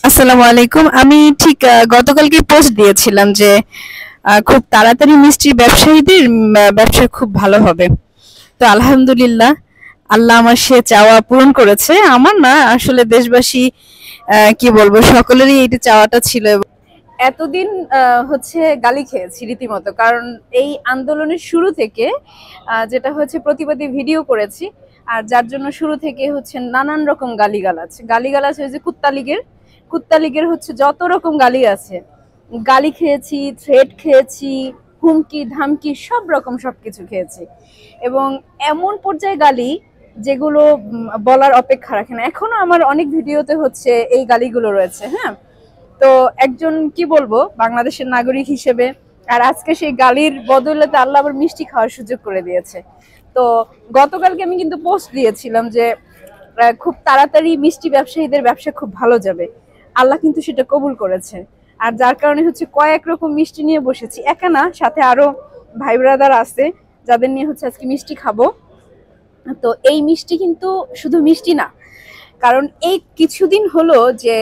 আসসালামু আলাইকুম। আমি ঠিক গতকালকে পোস্ট দিয়েছিলাম যে খুব তাড়াতাড়ি মিষ্টির ব্যবসায়ীদের ব্যবসা খুব ভালো হবে। তো আলহামদুলিল্লাহ, আল্লাহ আমার সে চাওয়া পূরণ করেছে। আমার না, আসলে দেশবাসী, কি বলবো, সকলেরই এইটা চাওয়াটা ছিল। এতদিন হচ্ছে গালি খেয়েছি রীতিমতো, কারণ এই আন্দোলনের শুরু থেকে যেটা হচ্ছে প্রতিবাদী ভিডিও করেছি, আর যার জন্য শুরু থেকে হচ্ছে নানান রকম গালিগালাজ গালিগালাজ হয়েছে। কুত্তা লীগের হচ্ছে যত রকম গালি আছে, গালি খেয়েছি, থ্রেট খেয়েছি, হুমকি ধামকি সব রকম সবকিছু খেয়েছি। এবং এমন পর্যায়ে গালি যেগুলো বলার অপেক্ষা রাখে না। এখনো আমার অনেক ভিডিওতে হচ্ছে এই গালিগুলো রয়েছে। হ্যাঁ, তো একজন, কি বলবো, বাংলাদেশের নাগরিক হিসেবে, আর আজকে সেই গালির বদলে আল্লাহ আবার মিষ্টি খাওয়ার সুযোগ করে দিয়েছে। তো গতকালকে আমি কিন্তু পোস্ট দিয়েছিলাম যে খুব তাড়াতাড়ি মিষ্টি ব্যবসায়ীদের ব্যবসা খুব ভালো যাবে। আল্লাহ কিন্তু সেটা কবুল করেছে। আর যার কারণে হচ্ছে কয়েক রকম মিষ্টি নিয়ে বসেছি, একা না, সাথে আরো ভাই ব্রাদার আছে যাদের নিয়ে হচ্ছে আজকে মিষ্টি খাবো। তো এই মিষ্টি কিন্তু শুধু মিষ্টি না, কারণ এই কিছুদিন হলো যে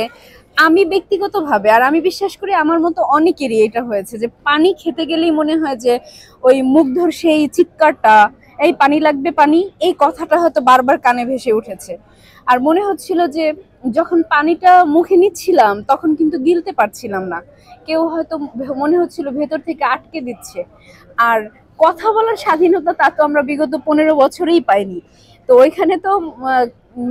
আমি ব্যক্তিগতভাবে, আর আমি বিশ্বাস করি আমার মতো অনেকেরই এটা হয়েছে, যে পানি খেতে গেলেই মনে হয় যে ওই মুগ্ধর সেই চিৎকারটা, এই পানি লাগবে পানি, এই কথাটা হয়তো বারবার কানে ভেসে উঠেছে। আর মনে হচ্ছিল যে যখন পানিটা মুখে নিচ্ছিলাম তখন কিন্তু গিলতে পারছিলাম না। কেউ হয়তো মনে হচ্ছিল ভেতর থেকে আটকে দিচ্ছে। আর কথা বলার স্বাধীনতা তা তো আমরা বিগত 15 বছরেই পাইনি। তো ওইখানে তো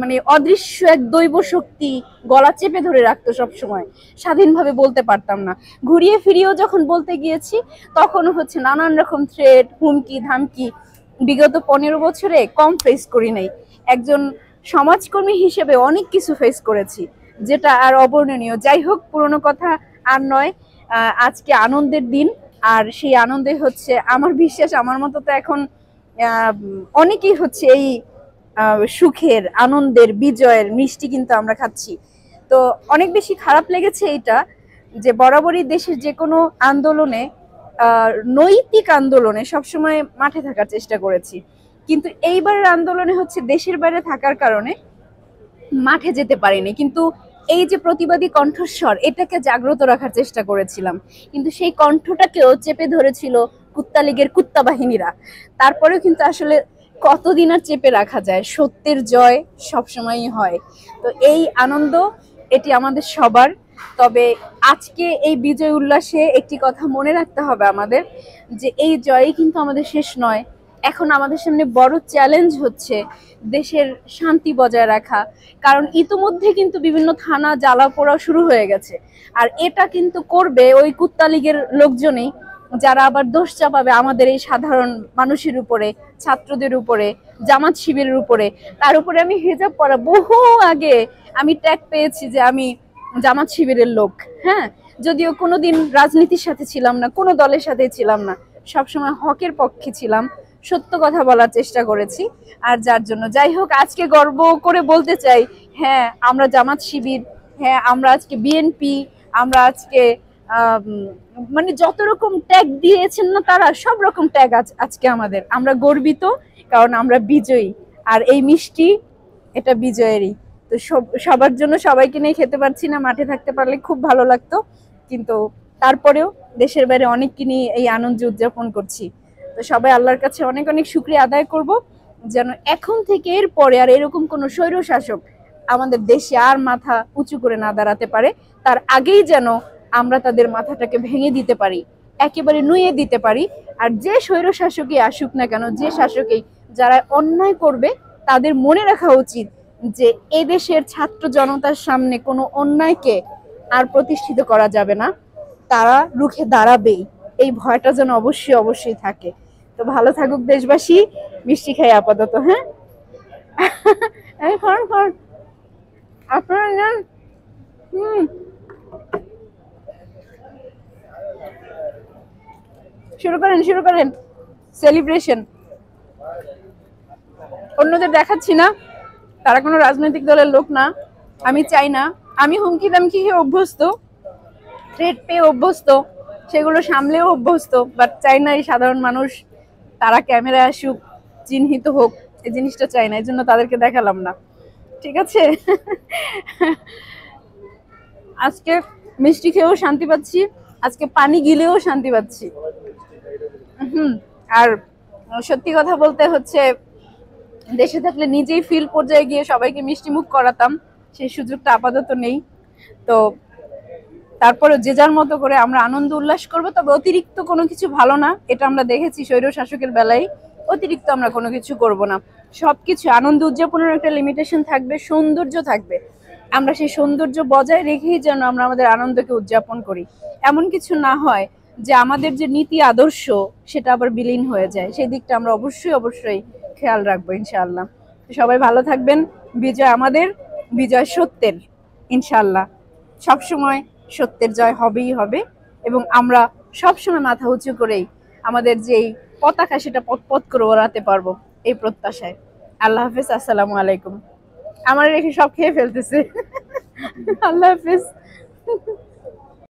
মানে অদৃশ্য এক দৈব শক্তি গলা চেপে ধরে রাখতো সব সময়, স্বাধীনভাবে বলতে পারতাম না। ঘুরিয়ে ফিরিয়েও যখন বলতে গিয়েছি তখন হচ্ছে নানান রকম থ্রেট, হুমকি ধামকি বিগত 15 বছরে কম ফেস করি নাই। একজন সমাজকর্মী হিসেবে অনেক কিছু ফেস করেছি, যেটা আর অবর্ণনীয়। যাই হোক, পুরনো কথা আর নয়। আজকে আনন্দের দিন, আর সেই আনন্দে হচ্ছে আমার বিশ্বাস আমার মতো তো এখন অনেকেই হচ্ছে এই সুখের, আনন্দের, বিজয়ের মিষ্টি কিন্তু আমরা খাচ্ছি। তো অনেক বেশি খারাপ লেগেছে এটা, যে বরাবরই দেশের যে কোনো আন্দোলনে, নৈতিক আন্দোলনে সবসময় মাঠে থাকার চেষ্টা করেছি, কিন্তু এইবারের আন্দোলনে হচ্ছে দেশের বাইরে থাকার কারণে মাঠে যেতে পারিনি। কিন্তু এই যে প্রতিবাদী কণ্ঠস্বর, এটাকে জাগ্রত রাখার চেষ্টা করেছিলাম, কিন্তু সেই কণ্ঠটাকেও চেপে ধরেছিল কুত্তা লীগের কুত্তা বাহিনীরা। তারপরেও কিন্তু আসলে কতদিন আর চেপে রাখা যায়, সত্যের জয় সবসময়ই হয়। তো এই আনন্দ, এটি আমাদের সবার। তবে আজকে এই বিজয় উল্লাসে একটি কথা মনে রাখতে হবে আমাদের, যে এই জয়ই কিন্তু আমাদের শেষ নয়। এখন আমাদের সামনে বড় চ্যালেঞ্জ হচ্ছে দেশের শান্তি বজায় রাখা। কারণ ইতোমধ্যে কিন্তু বিভিন্ন থানা জ্বালা পোড়া শুরু হয়ে গেছে, আর এটা কিন্তু করবে ওই কুত্তা লীগের লোকজনই, যারা আবার দোষ চাপাবে আমাদের এই সাধারণ মানুষের উপরে, ছাত্রদের উপরে, জামাত শিবিরের উপরে। তার উপরে আমি হিজাব পরা বহু আগে আমি ট্যাগ পেয়েছি যে আমি জামাত শিবিরের লোক। হ্যাঁ, যদিও কোনোদিন রাজনীতির সাথে ছিলাম না, কোনো দলের সাথে ছিলাম না, সবসময় হকের পক্ষে ছিলাম, সত্য কথা বলার চেষ্টা করেছি। আর যার জন্য, যাই হোক, আজকে গর্ব করে বলতে চাই, হ্যাঁ আমরা জামাত শিবির, হ্যাঁ আমরা আজকে বিএনপি, আমরা আজকে মানে যত রকম ট্যাগ দিয়েছেন না তারা, সব রকম ট্যাগ আজকে আমাদের, আমরা গর্বিত, কারণ আমরা বিজয়ী। আর এই মিষ্টি, এটা বিজয়েরই। তো সবার জন্য সবাইকে নিয়ে খেতে পারছি না, মাঠে থাকতে পারলে খুব ভালো লাগতো, কিন্তু তারপরেও দেশের বাইরে অনেককে নিয়ে এই আনন্দ উদযাপন করছি। তো সবাই আল্লাহর কাছে অনেক অনেক শুকরিয়া আদায় করব, যেন এখন থেকে এর পরে আর এরকম কোনো স্বৈর শাসক আমাদের দেশে আর মাথা উঁচু করে না দাঁড়াতে পারে। তার আগেই যেন আমরা তাদের মাথাটাকে ভেঙে দিতে পারি, একেবারে নুয়ে দিতে পারি। আর যে স্বৈর শাসকই আসুক না কেন, যে শাসকই, যারা অন্যায় করবে, তাদের মনে রাখা উচিত যে এদেশের ছাত্র জনতার সামনে কোনো অন্যায়কে আর প্রতিষ্ঠিত করা যাবে না, তারা রুখে দাঁড়াবেই। এই ভয়টা যেন অবশ্যই অবশ্যই থাকে। তো ভালো থাকুক দেশবাসী, মিষ্টি খাই আপাতত। হ্যাঁ, এই খান খান, আপনারা নেন। হুম, শুরু করেন শুরু করেন, সেলিব্রেশন। অন্যদের দেখাচ্ছি না, তারা কোনো রাজনৈতিক দলের লোক না, আমি চাই না। আমি হুমকি দামকি খেয়ে অভ্যস্ত, থ্রেট পেয়ে অভ্যস্ত, সেগুলো সামলেও অভ্যস্ত, বাট চাই না এই সাধারণ মানুষ তারা ক্যামেরায় আসুক, চিহ্নিত হোক, এই জিনিসটা চাই না, এই জন্য তাদেরকে দেখালাম না। ঠিক আছে? আজকে মিষ্টি খেয়েও শান্তি পাচ্ছি, আজকে পানি গিলেও শান্তি পাচ্ছি। আর সত্যি কথা বলতে হচ্ছে, দেশে থাকলে নিজেই ফিল পর্যায়ে গিয়ে সবাইকে মিষ্টি মুখ করাতাম, সেই সুযোগটা আপাতত নেই। তো তারপরে যে যার মতো করে আমরা আনন্দ উল্লাস করব, তবে অতিরিক্ত কোনো কিছু ভালো না, এটা আমরা দেখেছি স্বৈর শাসকের বেলায়। অতিরিক্ত আমরা কোনো কিছু করব না, সবকিছু আনন্দ উদযাপনের একটা লিমিটেশন থাকবে, সৌন্দর্য থাকবে। আমরা সেই সৌন্দর্য বজায় রেখেই যেন আমরা আমাদের আনন্দকে উদযাপন করি। এমন কিছু না হয় যে আমাদের যে নীতি আদর্শ সেটা আবার বিলীন হয়ে যায়, সেই দিকটা আমরা অবশ্যই অবশ্যই খেয়াল রাখবো ইনশাআল্লাহ। সবাই ভালো থাকবেন। বিজয় আমাদের, বিজয় সত্যের ইনশাআল্লাহ। সবসময় সত্যের জয় হবেই হবে, এবং আমরা সবসময় মাথা উঁচু করেই আমাদের যেই পতাকা সেটা পথ করে ওড়াতে পারবো, এই প্রত্যাশায়। আল্লাহ হাফেজ, আসসালামু আলাইকুম। আমার রেখে সব খেয়ে ফেলতেছে। আল্লাহ হাফেজ।